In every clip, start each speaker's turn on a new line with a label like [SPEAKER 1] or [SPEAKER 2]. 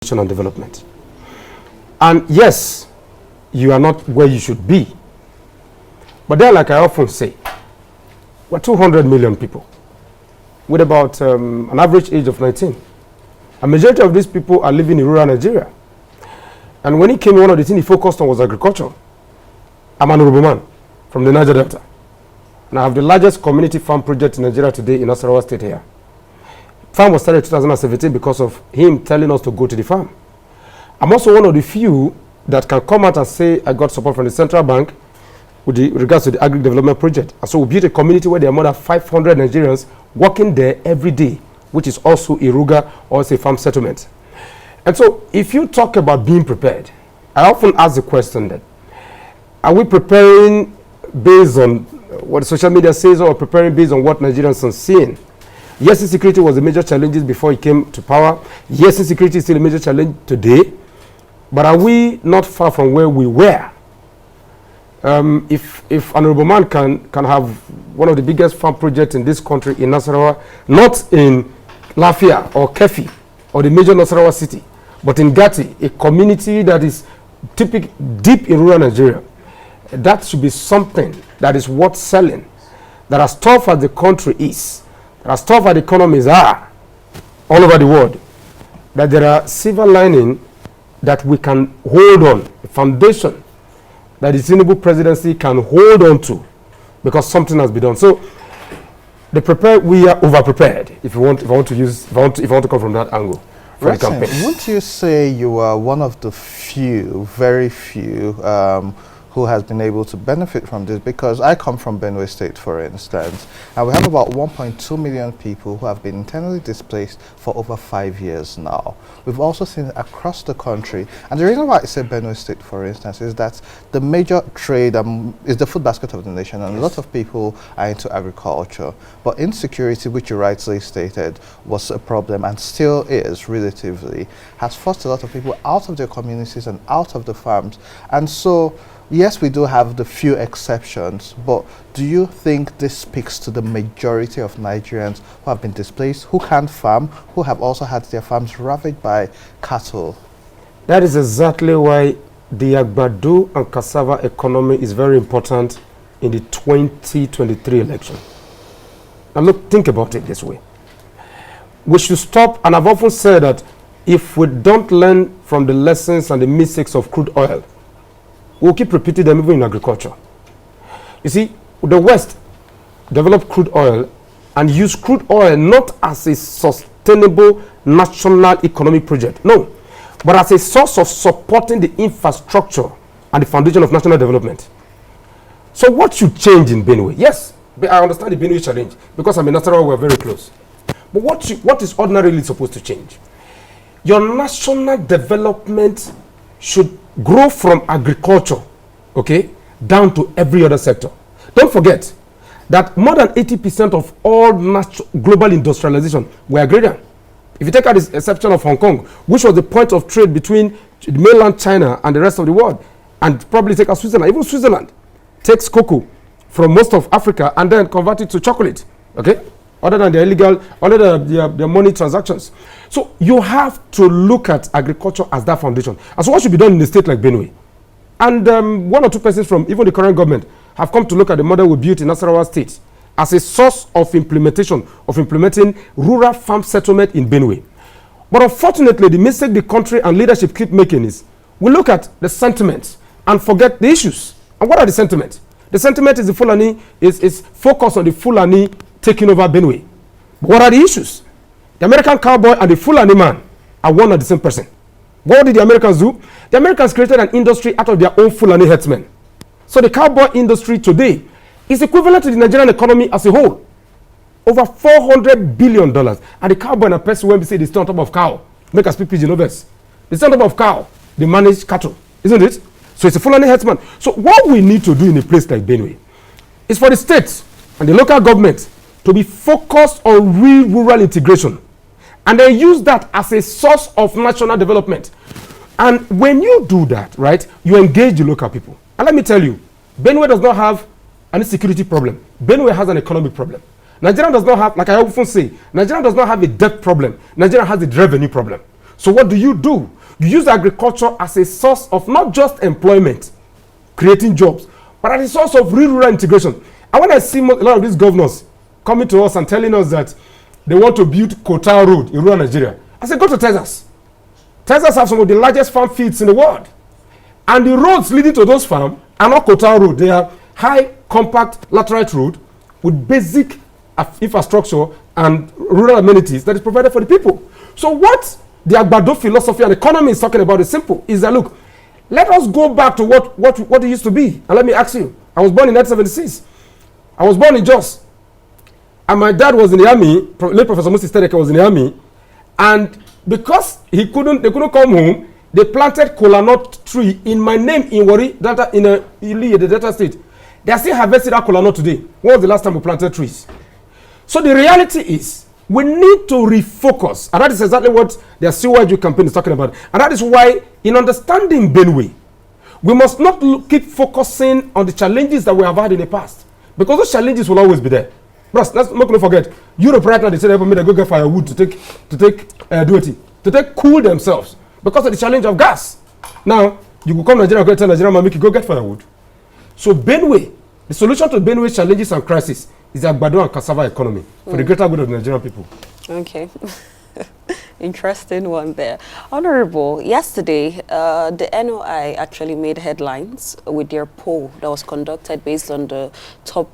[SPEAKER 1] and development. And yes, you are not where you should be. But then, like I often say, we're 200 million people with about an average age of 19. A majority of these people are living in rural Nigeria. And when he came, one of the things he focused on was agriculture. I'm an Urban man from the Niger Delta. And I have the largest community farm project in Nigeria today in Nasarawa State here. Farm was started in 2017 because of him telling us to go to the farm. I'm also one of the few that can come out and say I got support from the central bank with regards to the agri-development project. And so we built a community where there are more than 500 Nigerians working there every day, which is also a ruga or a farm settlement. And so if you talk about being prepared, I often ask the question that, are we preparing based on what social media says or preparing based on what Nigerians are seeing? Yes, insecurity was a major challenge before he came to power. Yes, insecurity is still a major challenge today. But are we not far from where we were? If an urban man can have one of the biggest farm projects in this country in Nasarawa, not in Lafia or Kefi or the major Nasarawa city, but in Gati, a community that is deep in rural Nigeria, that should be something that is worth selling. That as tough as the country is, as tough as the economies are all over the world, that there are silver lining that we can hold on, a foundation that the Tinubu presidency can hold on to, because something has been done. So we are over prepared. If you want to come from that angle for the campaign.
[SPEAKER 2] Wouldn't you say you are one of the few, very few, who has been able to benefit from this? Because I come from Benue State, for instance, and we have about 1.2 million people who have been internally displaced for over 5 years now. We've also seen it across the country, and the reason why I say Benue State, for instance, is that the major trade is the food basket of the nation, and a lot of people are into agriculture. But insecurity, which you rightly stated, was a problem and still is relatively, has forced a lot of people out of their communities and out of the farms. And so, yes, we do have the few exceptions, but do you think this speaks to the majority of Nigerians who have been displaced, who can't farm, who have also had their farms ravaged by cattle?
[SPEAKER 1] That is exactly why the Agbado and cassava economy is very important in the 2023 election. Now look, think about it this way. We should stop, and I've often said that if we don't learn from the lessons and the mistakes of crude oil, we'll keep repeating them even in agriculture. You see, the West developed crude oil and used crude oil not as a sustainable national economic project, no, but as a source of supporting the infrastructure and the foundation of national development. So what should change in Benue? Yes, I understand the Benue challenge because I'm in Nasarawa, we're very close. But what is ordinarily supposed to change? Your national development should grow from agriculture, okay, down to every other sector. Don't forget that more than 80% of all global industrialization were agrarian. If you take out the exception of Hong Kong, which was the point of trade between mainland China and the rest of the world, and probably take out Switzerland. Even Switzerland takes cocoa from most of Africa and then convert it to chocolate, okay, other than their illegal, other than their money transactions. So you have to look at agriculture as that foundation. And so what should be done in a state like Benue? And one or two persons from even the current government have come to look at the model we built in Nasarawa State as a source of implementing rural farm settlement in Benue. But unfortunately, the mistake the country and leadership keep making is we look at the sentiments and forget the issues. And what are the sentiments? The sentiment is the Fulani, is focused on the Fulani taking over Benue. But what are the issues? The American cowboy and the Fulani man are one and the same person. What did the Americans do? The Americans created an industry out of their own Fulani herdsmen. So the cowboy industry today is equivalent to the Nigerian economy as a whole. Over $400 billion. And the cowboy and a person, when we say they stay on top of cow, make us speak pidgin overs. They stay on top of cow, they manage cattle, isn't it? So it's a Fulani herdsman. So what we need to do in a place like Benue is for the state and the local government to be focused on real rural integration and then use that as a source of national development. And when you do that, right, you engage the local people. And let me tell you, Benue does not have an insecurity problem. Benue has an economic problem. Nigeria does not have, like I often say, Nigeria does not have a debt problem. Nigeria has a revenue problem. So what do? You use agriculture as a source of not just employment, creating jobs, but as a source of rural integration. And when I see a lot of these governors coming to us and telling us that they want to build Kota Road in rural Nigeria, I say, go to Texas. Texas have some of the largest farm fields in the world. And the roads leading to those farms are not Kota Road. They are high, compact, laterite road with basic infrastructure and rural amenities that is provided for the people. So what the Agbado philosophy and economy is talking about is simple. Is that, look, let us go back to what it used to be. And let me ask you, I was born in 1976. I was born in Jos. And my dad was in the army. Late Professor Moses Tereke was in the army. And because they couldn't come home, they planted kola nut tree in my name in Wari, Delta, in Ili, the Delta State. They are still harvesting that kola nut today. When was the last time we planted trees? So the reality is, we need to refocus. And that is exactly what the Asiwaju campaign is talking about. And that is why, in understanding Benue, we must not keep focusing on the challenges that we have had in the past. Because those challenges will always be there. But let's not forget, Europe right now, they say they go get firewood to cool themselves because of the challenge of gas. Now, you will come to Nigeria and tell Nigeria, make you go get firewood. So Benue, the solution to Benue's challenges and crisis is the Agbado and cassava economy for the greater good of the Nigerian people. Okay.
[SPEAKER 3] Interesting one there. Honorable, yesterday, the NOI actually made headlines with their poll that was conducted based on the top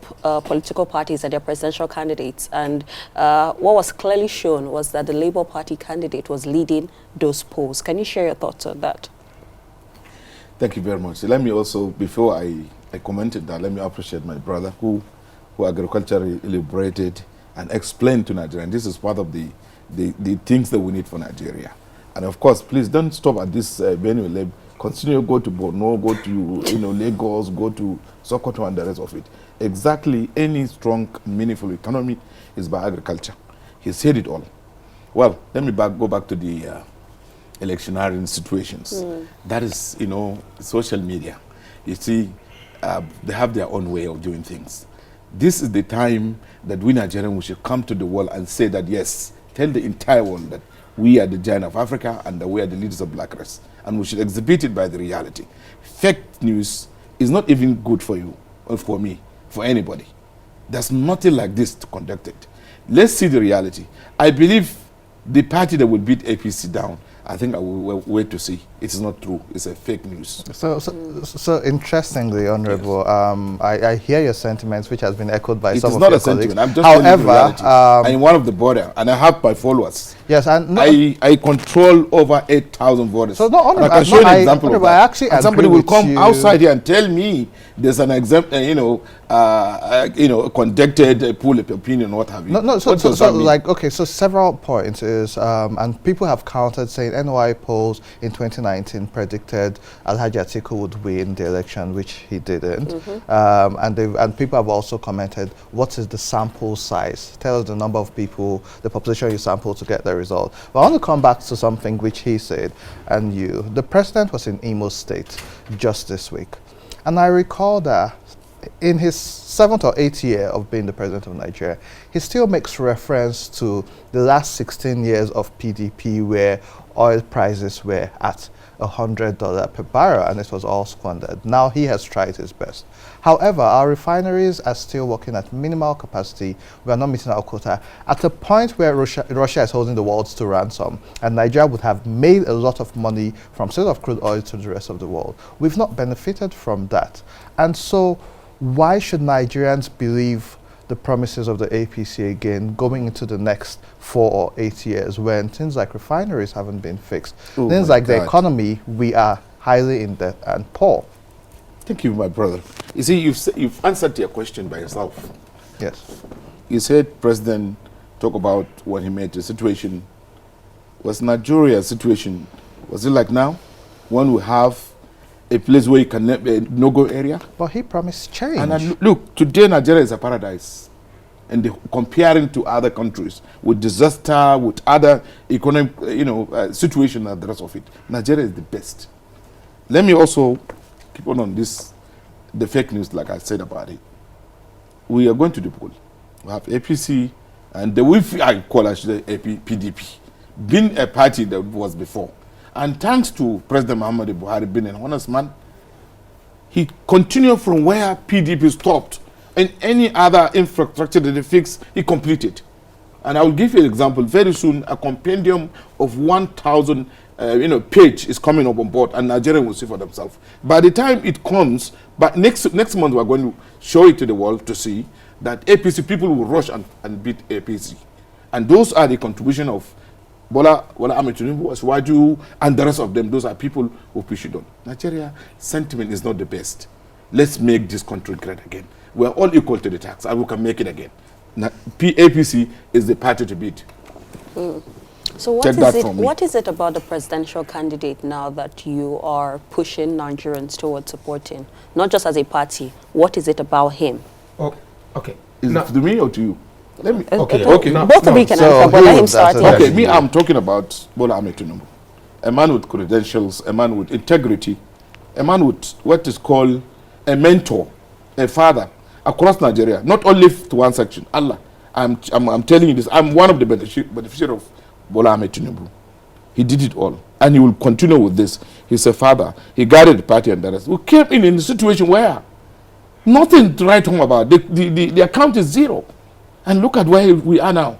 [SPEAKER 3] political parties and their presidential candidates. And what was clearly shown was that the Labour Party candidate was leading those polls. Can you share your thoughts on that?
[SPEAKER 4] Thank you very much. Let me also, before I commented that, let me appreciate my brother who agriculturally elaborated and explained to Nigeria. And this is part of the things that we need for Nigeria. And of course, please don't stop at this Benue level. Continue, go to Borno, go to Lagos, go to Sokoto and the rest of it. Exactly, any strong, meaningful economy is by agriculture. He said it all. Well, let me go back to the electioneering situations. That is, social media. You see, they have their own way of doing things. This is the time that we Nigerians should come to the world and say that, yes, tell the entire world that we are the giant of Africa and that we are the leaders of black race. And we should exhibit it by the reality. Fake news is not even good for you, or for me, for anybody. There's nothing like this to conduct it. Let's see the reality. I believe the party that will beat APC down, I think I will wait to see. It is not true. It's a fake news.
[SPEAKER 2] So interestingly, Honorable, yes. I hear your sentiments, which has been echoed by some of your colleagues. It is not a sentiment. I'm just telling you the reality. I'm one of the border, and I have my followers. Yes, and I control over 8,000 voters. So no, Honorable, I can show you an example of that. And somebody will come outside here and tell me there's an conducted pool of opinion, what have you. So several points is, and people have counted saying NOI polls in 2019 predicted Alhaji Atiku would win the election, which he didn't. And people have also commented, what is the sample size? Tell us the number of people, the population you sample to get the result. But I want to come back to something which he said, and you. The president was in Imo State just this week. And I recall that in his 7th or 8th year of being the president of Nigeria, he still makes reference to the last 16 years of PDP where oil prices were at $100 per barrel and it was all squandered. Now he has tried his best. However, our refineries are still working at minimal capacity. We are not meeting our quota at a point where Russia is holding the world to ransom, and Nigeria would have made a lot of money from sale of crude oil to the rest of the world. We've not benefited from that. And so why should Nigerians believe the promises of the APC again going into the next 4 or 8 years when things like refineries haven't been fixed? Things like the economy, we are highly in debt and poor.
[SPEAKER 4] Thank you, my brother. You see, you've answered your question by yourself.
[SPEAKER 2] Yes.
[SPEAKER 4] You said President talk about when he made the situation. Was Nigeria's situation, was it like now? When we have a place where you can no-go area?
[SPEAKER 2] But he promised change.
[SPEAKER 4] And look, today Nigeria is a paradise. And comparing to other countries with disaster, with other economic, situation and the rest of it, Nigeria is the best. Let me also keep on this, the fake news, like I said about it. We are going to the poll. We have APC, and I call it PDP. been a party that was before. And thanks to President Muhammadu Buhari being an honest man, he continued from where PDP stopped, and any other infrastructure that they fixed, he completed. And I will give you an example. Very soon, a compendium of 1,000 page is coming up on board, and Nigerians will see for themselves. By the time it comes, but next month we're going to show it to the world to see that APC people will rush and beat APC. And those are the contribution of Bola, Ahmed, Tinubu, Asiwaju, and the rest of them. Those are people who push it on. Nigeria sentiment is not the best. Let's make this country great again. We're all equal to the tax, and we can make it again. APC is the party to beat.
[SPEAKER 3] So what is it about the presidential candidate now that you are pushing Nigerians towards supporting? Not just as a party. What is it about him?
[SPEAKER 1] Oh, okay.
[SPEAKER 4] Is it to me or to you? Let me.
[SPEAKER 3] Okay.
[SPEAKER 4] Both
[SPEAKER 3] of you can answer, but let him start.
[SPEAKER 4] Okay, me, I'm talking about Bola Ahmed Tinubu. A man with credentials, a man with integrity, a man with what is called a mentor, a father across Nigeria, not only to one section. Allah, I'm telling you this. I'm one of the beneficiaries of Bola Ahmed Tinubu. He did it all, and he will continue with this. He's a father. He guided the party and the rest. We came in a situation where nothing to write home about. The account is zero. And look at where we are now.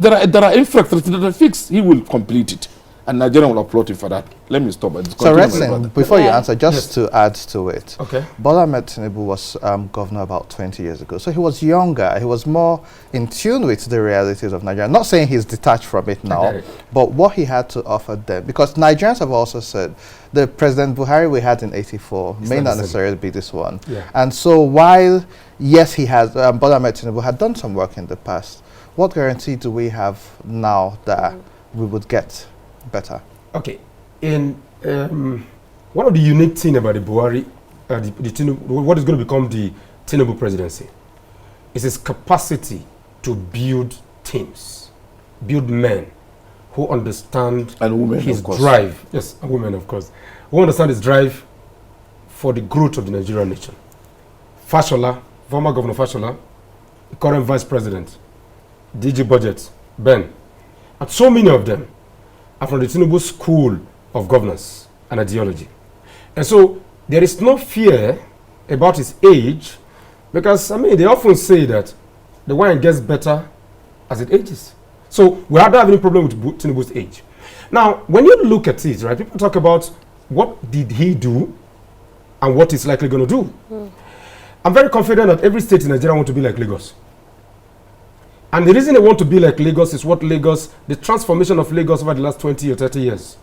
[SPEAKER 4] There are infrastructures that are fixed. He will complete it. And Nigeria will applaud him for that. Let me stop.
[SPEAKER 2] So, Redson, before you answer, just to add to it.
[SPEAKER 1] Okay.
[SPEAKER 2] Bola Ahmed Tinubu was governor about 20 years ago. So he was younger. He was more in tune with the realities of Nigeria. I'm not saying he's detached from it now, but what he had to offer them. Because Nigerians have also said the President Buhari we had in '84 may not necessarily be this one.
[SPEAKER 1] Yeah.
[SPEAKER 2] And so while, yes, he has, Bola Ahmed Tinubu had done some work in the past, what guarantee do we have now that we would get better?
[SPEAKER 1] Okay. In one of the unique things about the Buhari, the Tinubu, what is going to become the Tinubu presidency, is his capacity to build teams, build men who understand
[SPEAKER 4] and women,
[SPEAKER 1] his
[SPEAKER 4] of course.
[SPEAKER 1] drive. Yes, and women, of course. Who understand his drive for the growth of the Nigerian nation. Fashola, former Governor Fashola, current Vice President, DG Budget, Ben, and so many of them are from the Tinubu School of Governance and Ideology. And so there is no fear about his age, because, I mean, they often say that the wine gets better as it ages. So we don't have any problem with Tinubu's age. Now, when you look at it, right, people talk about what did he do and what he's likely going to do. I'm very confident that every state in Nigeria wants to be like Lagos. And the reason they want to be like Lagos is the transformation of Lagos over the last 20 or 30 years.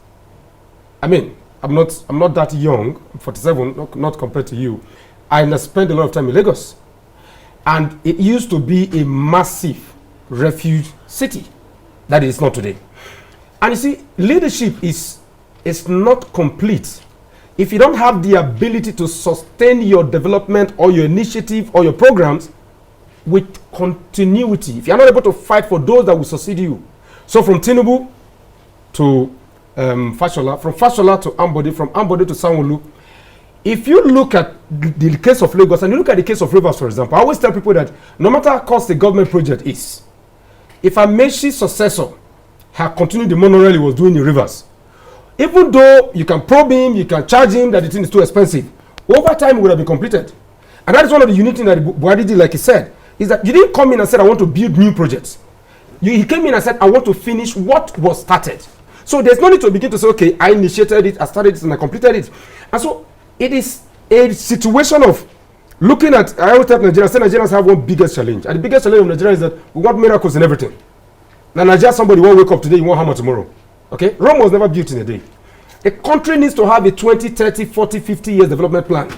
[SPEAKER 1] I mean, I'm not that young, I'm 47, not compared to you. I spent a lot of time in Lagos. And it used to be a massive refuge city. That is not today. And you see, leadership is not complete if you don't have the ability to sustain your development or your initiative or your programs with continuity. If you're not able to fight for those that will succeed you. So from Tinubu to Fashola, from Fashola to Ambode, from Ambode to Sanwo-Olu, if you look at the case of Lagos and you look at the case of Rivers, for example, I always tell people that no matter how cost the government project is, if Ameshi's successor had continued the monorail he was doing in Rivers, even though you can probe him, you can charge him that the thing is too expensive, over time it would have been completed. And that is one of the unique things that Buhari did, like he said, is that you didn't come in and said, I want to build new projects. He came in and said, I want to finish what was started. So there's no need to begin to say, okay, I initiated it, I started it, and I completed it. And so it is a situation of looking at, I always tell Nigerians, say Nigerians have one biggest challenge. And the biggest challenge of Nigeria is that we want miracles in everything. Now Nigeria, somebody won't wake up today, you want hammer tomorrow. Okay? Rome was never built in a day. A country needs to have a 20, 30, 40, 50 years development plan.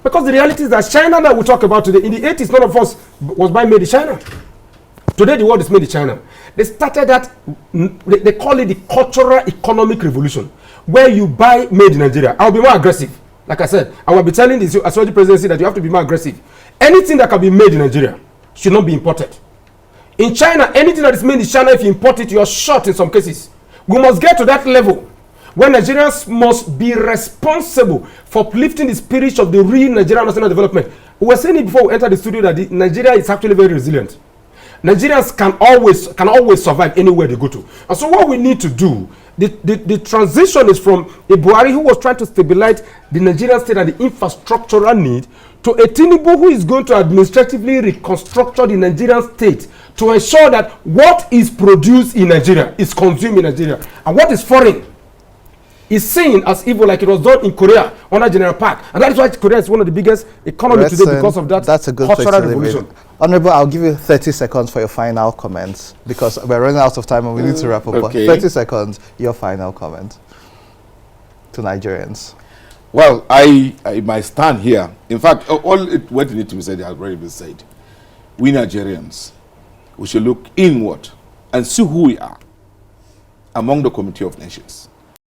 [SPEAKER 1] Because the reality is that China that we talk about today, in the 80s, none of us was made in China. Today, the world is made in China. They started that, they call it the cultural economic revolution, where you buy made in Nigeria. I'll be more aggressive. Like I said, I will be telling the Asiwaju presidency that you have to be more aggressive. Anything that can be made in Nigeria should not be imported. In China, anything that is made in China, if you import it, you are short in some cases. We must get to that level where Nigerians must be responsible for uplifting the spirit of the real Nigerian national development. We were saying it before we entered the studio that Nigeria is actually very resilient. Nigerians can always survive anywhere they go to. And so what we need to do, the transition is from a Buhari who was trying to stabilize the Nigerian state and the infrastructural need to a Tinubu who is going to administratively reconstruct the Nigerian state to ensure that what is produced in Nigeria is consumed in Nigeria, and what is foreign is seen as evil, like it was done in Korea under General Park. And that is why Korea is one of the biggest economies today, because of that.
[SPEAKER 2] That's a good
[SPEAKER 1] cultural
[SPEAKER 2] place to
[SPEAKER 1] revolution.
[SPEAKER 2] Honorable, I'll give you 30 seconds for your final comments, because we're running out of time and we need to wrap up.
[SPEAKER 4] Okay.
[SPEAKER 2] 30 seconds, your final comment to Nigerians.
[SPEAKER 4] Well, I might stand here. In fact, what needs to be said has already been said. We Nigerians, we should look inward and see who we are among the Committee of Nations.